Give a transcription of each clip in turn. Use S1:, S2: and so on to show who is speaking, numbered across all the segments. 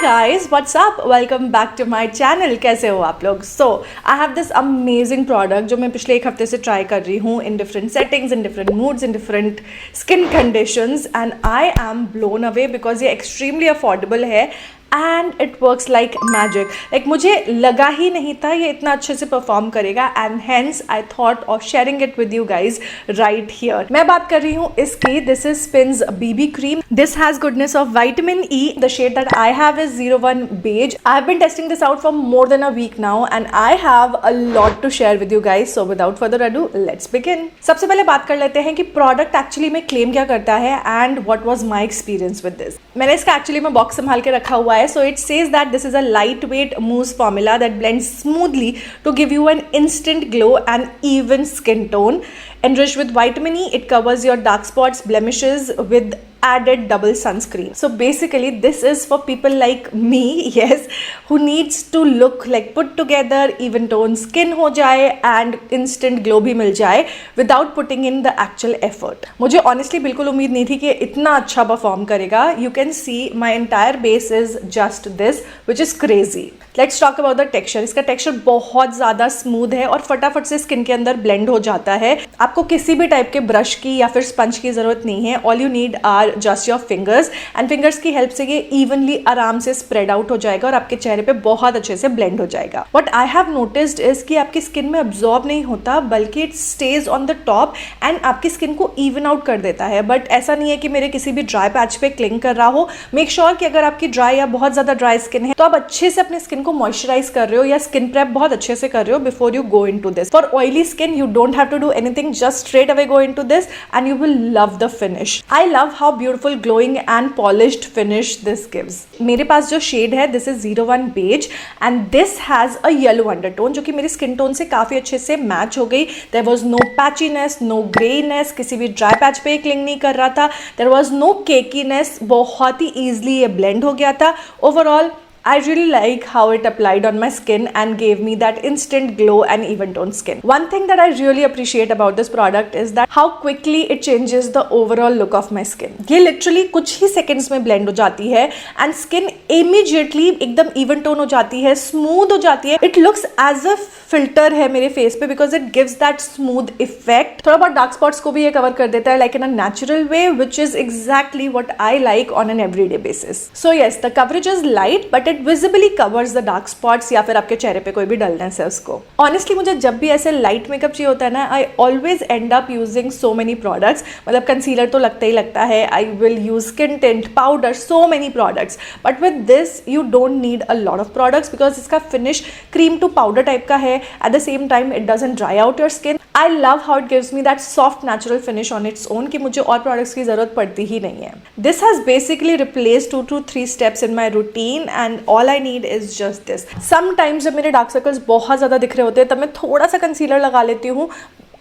S1: guys, what's up? Welcome back to my channel. कैसे हो आप लोग? So, I have this amazing product जो मैं पिछले एक हफ्ते से try कर रही हूँ in different settings, in different moods, in different skin conditions and I am blown away because ये extremely affordable है and it works like magic. Like मुझे लगा ही नहीं था ये इतना अच्छे से परफॉर्म करेगा and hence I thought of sharing it with you guys right here. मैं बात कर रही हूँ इसकी. This is Spins BB cream. This has goodness of vitamin E. The shade that I have is 01 beige. I have been testing this out for more than a week now and I have a lot to share with you guys. So without further ado, let's begin. सबसे पहले बात कर लेते हैं कि product actually में claim क्या करता है and what was my experience with this. मैंने इसका एक्चुअली में बॉक्स संभाल के रखा हुआ है. So it says that this is a lightweight mousse formula that blends smoothly to give you an instant glow and even skin tone. Enriched with vitamin E, it covers your dark spots, blemishes with added double sunscreen. So basically this is for people like me, yes, who needs to look like put together, even tone skin हो जाए and instant glow भी मिल जाए without putting in the actual effort. मुझे honestly बिल्कुल उम्मीद नहीं थी कि इतना अच्छा परफॉर्म करेगा. You can see my entire base is just this, which is crazy. Let's talk about the texture. इसका टेक्सचर बहुत ज़्यादा स्मूथ है और फटाफट से स्किन के अंदर ब्लेंड हो जाता है. आपको किसी भी टाइप के ब्रश की या फिर स्पंज की ज़रूरत नहीं है. All you need are just your fingers and fingers की हेल्प से ये इवनली आराम से स्प्रेड आउट हो जाएगा और आपके चेहरे पे बहुत अच्छे से ब्लेंड हो जाएगा. What I have noticed is कि आपकी स्किन में अब्जॉर्ब नहीं होता बल्कि it stage on the top and आपकी स्किन को इवन आउट कर देता है. बट ऐसा नहीं है कि मेरे किसी भी ड्राई पैच पे क्लिंग कर रहा हो. मेक श्योर कि अगर आपकी ड्राई या बहुत ज़्यादा ड्राई स्किन है तो आप अच्छे से अपनी स्किन को मॉइस्चराइज कर रहे हो या स्किन प्रेप बहुत अच्छे से कर रहे हो before you go into this. For oily skin you don't have to do anything, just straight away go into this and you will love the finish. I love how beautiful glowing and polished finish this gives. मेरे पास जो shade है this is 01 beige and this has a yellow undertone जो कि मेरी skin tone से काफ़ी अच्छे से मैच हो गई. There was no patchiness, no grayness, किसी भी ड्राई पैच पे क्लिंग नहीं कर रहा था. There was no cakiness, बहुत ही easily ये blend हो गया था. Overall I really like how it applied on my skin and gave me that instant glow and even tone skin. One thing that I really appreciate about this product is that how quickly it changes the overall look of my skin. ये literally कुछ ही seconds में blend हो जाती है and skin immediately एकदम even tone हो जाती है, smooth हो जाती है. It looks as a filter है मेरे face पे because it gives that smooth effect. थोड़ा बहुत dark spots को भी ये cover कर देता है like in a natural way, which is exactly what I like on an everyday basis. So yes, the coverage is light but it visibly covers the dark spots या फिर आपके चेहरे पे कोई भी डलनेस है उसको. Honestly मुझे जब भी ऐसे लाइट मेकअप चाहिए होता है ना, I always end up using so many products. मतलब कंसीलर तो लगता ही लगता है. I will use skin tint, powder, so many products. But with this you don't need a lot of products because इसका finish cream to powder type का है. At the same time it doesn't dry out your skin. I love how it gives me that soft natural finish on its own कि मुझे और products की ज़रूरत पड़ती ही नहीं है. This has basically replaced 2 to 3 steps in my routine and all I need is just this. Sometimes जब मेरे डार्क सर्कल्स बहुत ज़्यादा दिख रहे होते हैं तब मैं थोड़ा सा कंसीलर लगा लेती हूँ.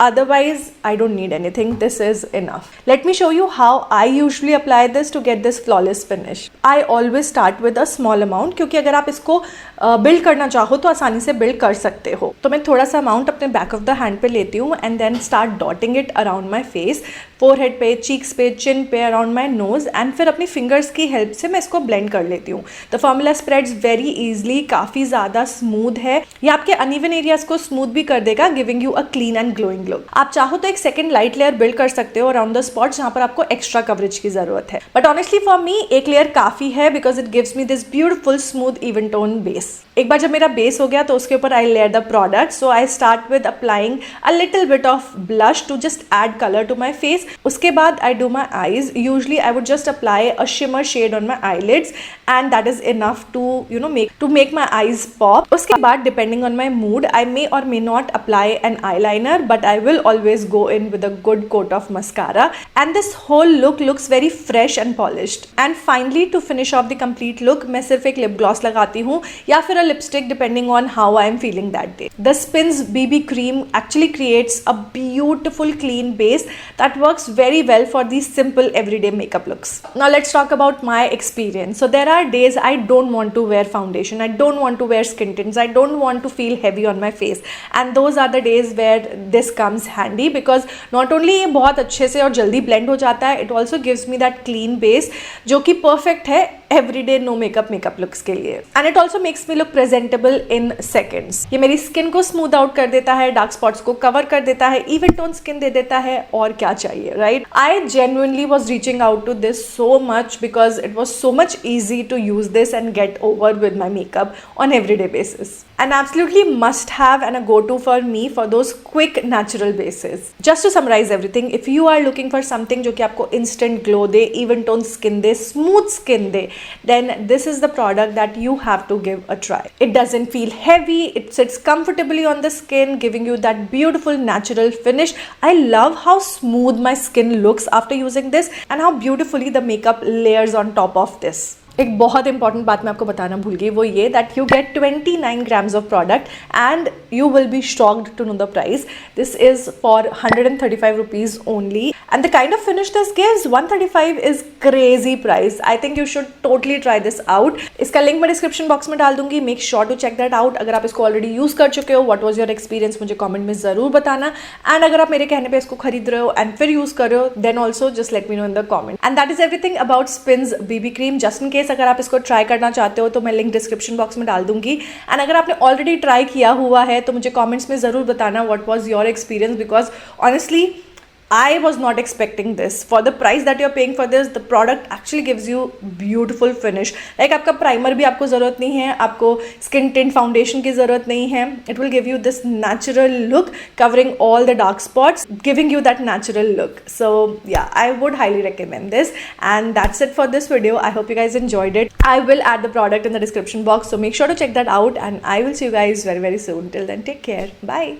S1: Otherwise, I don't need anything. This is enough. Let me show you how I usually apply this to get this flawless finish. I always start with a small amount क्योंकि अगर आप इसको बिल्ड करना चाहो तो आसानी से बिल्ड कर सकते हो. तो मैं थोड़ा सा अमाउंट अपने बैक ऑफ द हैंड पे लेती हूँ and then start dotting it around my face, forehead पे, चीक्स पे, चिन पे, अराउंड माई नोज एंड फिर अपनी फिंगर्स की हेल्प से मैं इसको ब्लेंड कर लेती हूँ. The formula spreads very easily, काफ़ी ज़्यादा स्मूथ है. ये आपके अनइवन एरियाज को स्मूथ भी कर देगा, giving you a clean and glowing look. आप चाहो तो एक सेकंड लाइट लेयर बिल्ड कर सकते हो अराउंड द स्पॉट जहां पर आपको एक्स्ट्रा कवरेज की जरूरत है. बट ऑनेस्टली फॉर मी एक लेयर काफी है because it gives me this beautiful smooth even tone base. एक बार जब मेरा बेस हो गया तो उसके ऊपर I layer the product. So I start with applying a little bit of blush to just add colour to my face. उसके बाद I do my eyes. Usually I would just apply a shimmer shade on my eyelids and that is enough to make my eyes pop. उसके बाद depending on my mood I may और may not apply an eyeliner but I will always go in with a good coat of mascara and this whole look looks very fresh and polished. And finally to finish off the complete look मैं सिर्फ एक lip gloss लगाती हूँ या फिर a lipstick depending on how I am feeling that day. The Spins BB cream actually creates a beautiful clean base that works very well for these simple everyday makeup looks. Now let's talk about my experience. So there are days I don't want to wear foundation, I don't want to wear skin tints, I don't want to feel heavy on my face and those are the days where this comes handy because not only ये बहुत अच्छे से और जल्दी blend हो जाता है, it also gives me that clean base जो कि perfect है एवरीडे नो मेकअप लुक्स के लिए. And it also makes me look presentable in seconds. ये मेरी स्किन को स्मूथ आउट कर देता है, डार्क स्पॉट्स को कवर कर देता है, इवन टोन स्किन दे देता है, और क्या चाहिए, right? I genuinely was reaching out to this so much because it was so much easy to use this and get over with my makeup on everyday basis. An absolutely must have and a go-to for me for those quick natural bases. Just to summarize everything, if you are looking for something जो कि आपको instant glow they, even tone skin they, smooth skin they, then this is the product that you have to give a try. It doesn't feel heavy, it sits comfortably on the skin, giving you that beautiful natural finish. I love how smooth my skin looks after using this and how beautifully the makeup layers on top of this. एक बहुत important बात मैं आपको बताना भूल गई, वो ये that you get 29 grams of product and you will be shocked to know the price. This is for 135 rupees only and the kind of finish this gives 135 is crazy price. I think you should totally try this out. इसका link मैं description box में डाल दूंगी. Make sure to check that out. अगर आप इसको already use कर चुके हो, व्हाट वाज योर एक्सपीरियंस, मुझे कमेंट में जरूर बताना. एंड अगर आप मेरे कहने पे इसको खरीद रहे हो एंड फिर यूज कर रहे हो, then also just let me know in the comment. And that is everything about Spinz BB cream. Just in case अगर आप इसको ट्राई करना चाहते हो तो मैं लिंक डिस्क्रिप्शन बॉक्स में डाल दूंगी. एंड अगर आपने ऑलरेडी ट्राई किया हुआ है तो मुझे कमेंट्स में जरूर बताना what was your experience, because honestly I was not expecting this. For the price that you're paying for this, the product actually gives you beautiful finish. Like आपका प्राइमर भी आपको ज़रूरत नहीं है, आपको स्किन टिंट फाउंडेशन की ज़रूरत नहीं है. It will give you this natural look, covering all the dark spots, giving you that natural look. So yeah, I would highly recommend this. And that's it for this video. I hope you guys enjoyed it. I will add the product in the description box, so make sure to check that out. And I will see you guys very, very soon. Till then, take care. Bye.